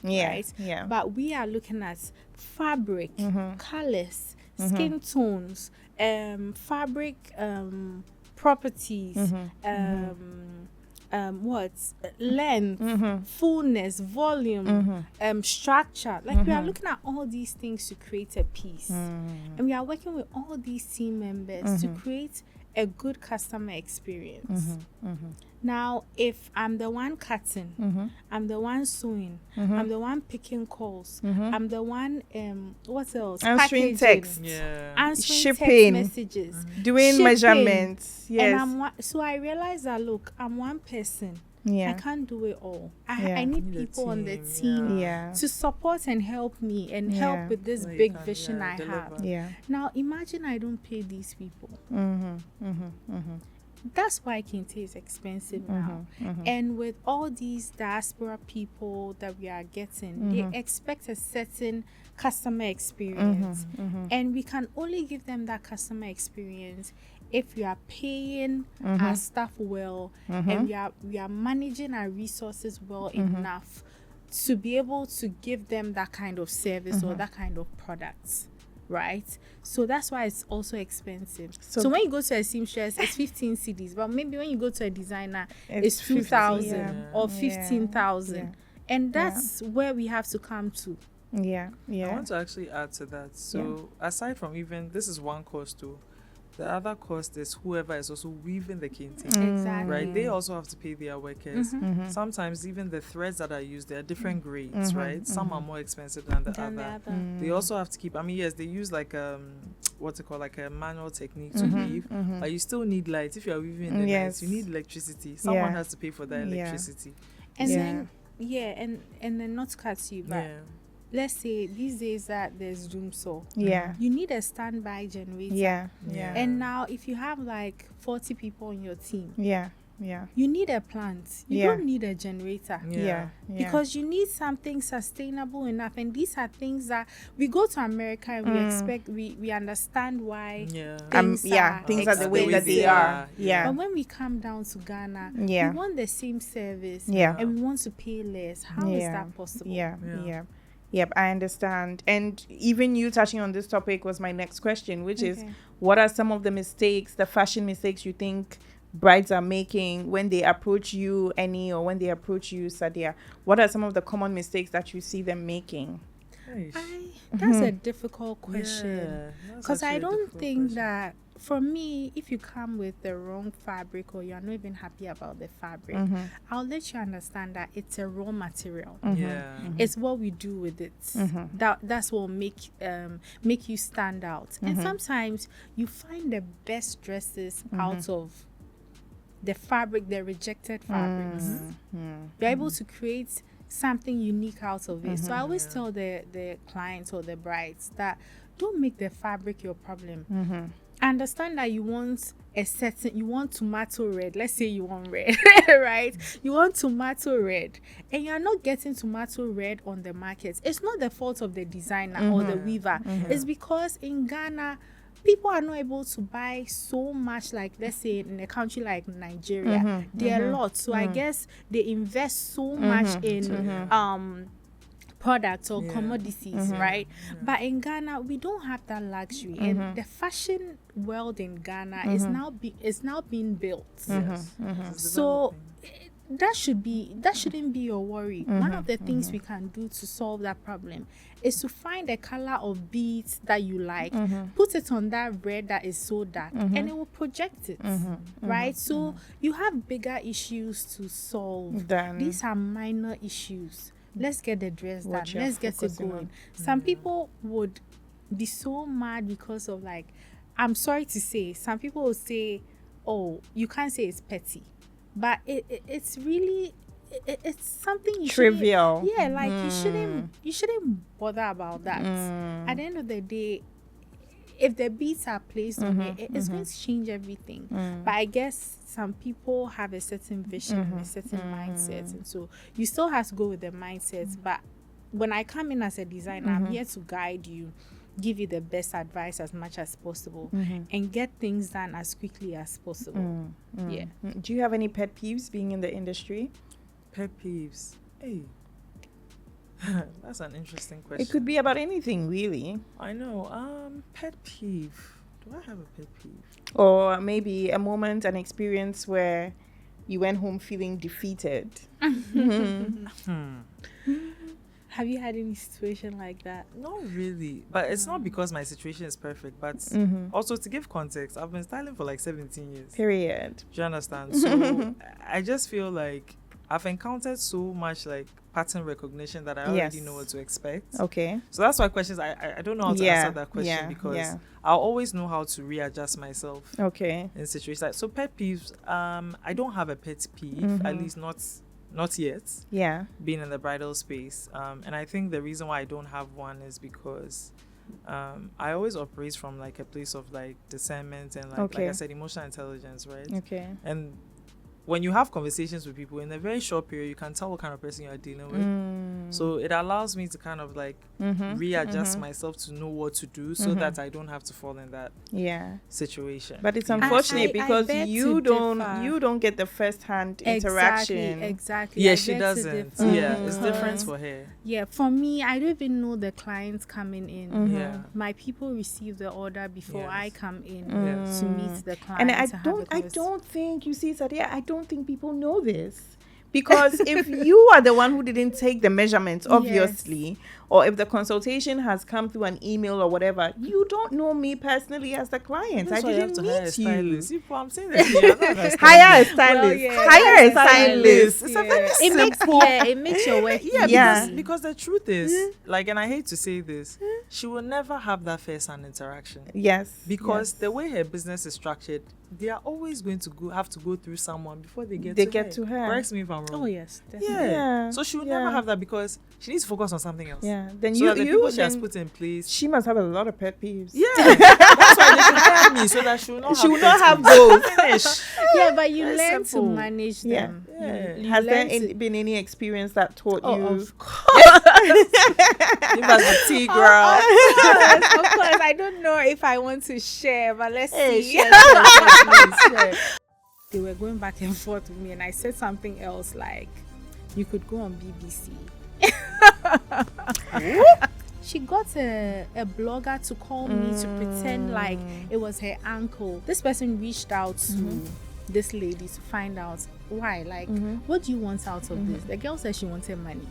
Right? Yeah. But we are looking at fabric, colors, skin tones, fabric properties, length, fullness, volume, structure. Like we are looking at all these things to create a piece, and we are working with all these team members to create a good customer experience. Now, if I'm the one cutting, I'm the one sewing, I'm the one picking calls, I'm the one what else? Answering Packaging, text. Yeah. answering Shipping, text messages, doing shipping. measurements. Yes. And so I realized that look, I'm one person. I Yeah. can't do it all. Yeah. I need Need a people on the team, team Yeah. to support and help me and Yeah. help with this So you big can, vision I deliver. have. Yeah. Now imagine I don't pay these people. That's why kente is expensive now. And with all these diaspora people that we are getting, they expect a certain customer experience. And we can only give them that customer experience if we are paying our staff well and we are managing our resources well enough to be able to give them that kind of service or that kind of products. Right, so that's why it's also expensive. So when you go to a seamstress, it's 15 cedis, but maybe when you go to a designer, it's 2,000 or 15,000, and that's where we have to come to. Yeah. I Yeah. want to actually add to that. So aside from even this is one cost too. The other cost is whoever is also weaving the kente. Exactly. Right, they also have to pay their workers. Sometimes even the threads that are used, there are different grades, right? Some are more expensive than the Than the other. other. They also have to keep. I mean, yes, they use like what's it called, like a manual technique to weave, but you still need light. If you are weaving in the Yes. night, you need electricity. Someone Yeah. has to pay for that Yeah. electricity. And Yeah. then and then not to cut you back. Yeah. Let's say these days that there's doom saw. Yeah. You need a standby generator. Yeah. Yeah. And now if you have like 40 people on your team, Yeah. Yeah. you need a plant. You Yeah. don't need a generator. Yeah. Because you need something sustainable enough, and these are things that we go to America and we expect, we understand why Yeah. things Things are the way that they Yeah. are. Yeah. but when we come down to Ghana, Yeah. we want the same service, Yeah. and we want to pay less. How is Yeah. that possible? Yeah, Yeah. yeah. Yep, I understand. And even you touching on this topic was my next question, which is Okay. what are some of the mistakes, the fashion mistakes you think brides are making when they approach you, Annie, or when they approach you, Sadia? What are some of the common mistakes that you see them making? That's a difficult question. Yeah, that's Because I actually a don't difficult think question. that, for me, if you come with the wrong fabric or you're not even happy about the fabric, I'll let you understand that it's a raw material. Yeah. It's what we do with it. That's what will make you stand out. And sometimes you find the best dresses out of the fabric, the rejected fabrics. You're able to create something unique out of it. So I always tell the clients or the brides that don't make the fabric your problem. Understand that you want tomato red. Let's say you want red, right? You want tomato red, and you're not getting tomato red on the market. It's not the fault of the designer or the weaver. It's because in Ghana, people are not able to buy so much, like let's say in a country like Nigeria. There are lots. So I guess they invest so much in products or commodities, right? But in Ghana, we don't have that luxury, and the fashion world in Ghana is now being built. So that shouldn't be your worry. One of the things we can do to solve that problem is to find a color of beads that you like, put it on that red that is so dark, and it will project it, right? So you have bigger issues to solve. These are minor issues. Let's get the dress done. Let's get it going. Some people would be so mad because of, like, I'm sorry to say, some people will say, oh, you can't say it's petty. But it's really, it's something you trivial. Yeah, like you shouldn't bother about that. At the end of the day, if the beats are placed on it, it's going to change everything. But I guess some people have a certain vision and a certain mindset, and so you still have to go with the mindset. But when I come in as a designer, I'm here to guide you, give you the best advice as much as possible, and get things done as quickly as possible. Yeah. Do you have any pet peeves being in the industry? Pet peeves. Hey. That's an interesting question. It could be about anything, really. I know. Pet peeve. Do I have a pet peeve? Or maybe a moment, an experience where you went home feeling defeated. Have you had any situation like that? Not really. But it's not because my situation is perfect. But also, to give context, I've been styling for like 17 years. Period. Do you understand? So I just feel like I've encountered so much like pattern recognition that I already know what to expect. Okay. So that's why questions, I don't know how to answer that question because I'll always know how to readjust myself. Okay. In situations like, so pet peeves, I don't have a pet peeve, at least not yet. Yeah. Being in the bridal space. And I think the reason why I don't have one is because I always operate from like a place of like discernment and like I said, emotional intelligence, right? Okay. And when you have conversations with people in a very short period, you can tell what kind of person you are dealing with. So it allows me to kind of like readjust myself to know what to do so that I don't have to fall in that situation. But it's unfortunate because you don't get the first-hand interaction. Exactly. Yeah, she doesn't. Yeah, it's different for her. Yeah, for me, I don't even know the clients coming in. Yeah, my people receive the order before I come in to meet the client. And I don't think, you see, Sadia, I don't think people know this. Because if you are the one who didn't take the measurements, obviously, or if the consultation has come through an email or whatever, you don't know me personally as the client. I didn't meet you. I'm saying this. Hire a stylist. Hire a stylist. It's a very simple. It makes your work. Because the truth is, like, and I hate to say this, she will never have that first-hand interaction. Yes. Because the way her business is structured, they are always going to have to go through someone before they get to her. Correct me if I'm wrong. Oh yes, definitely. Yeah. So she will never have that because she needs to focus on something else. Yeah. Then so the people she has put in place. She must have a lot of pet peeves. Yeah. That's why they should hire me so that she will not have those. Yeah, but you learn to manage them. Yeah. Has there been any experience that taught you? Of course. Give us the tea, girl. Of course. I don't know if I want to share, but let's see. They were going back and forth with me, and I said something else like, you could go on BBC. She got a blogger to call me to pretend like it was her uncle. This person reached out to this lady to find out why, like, what do you want out of this? The girl said she wanted money.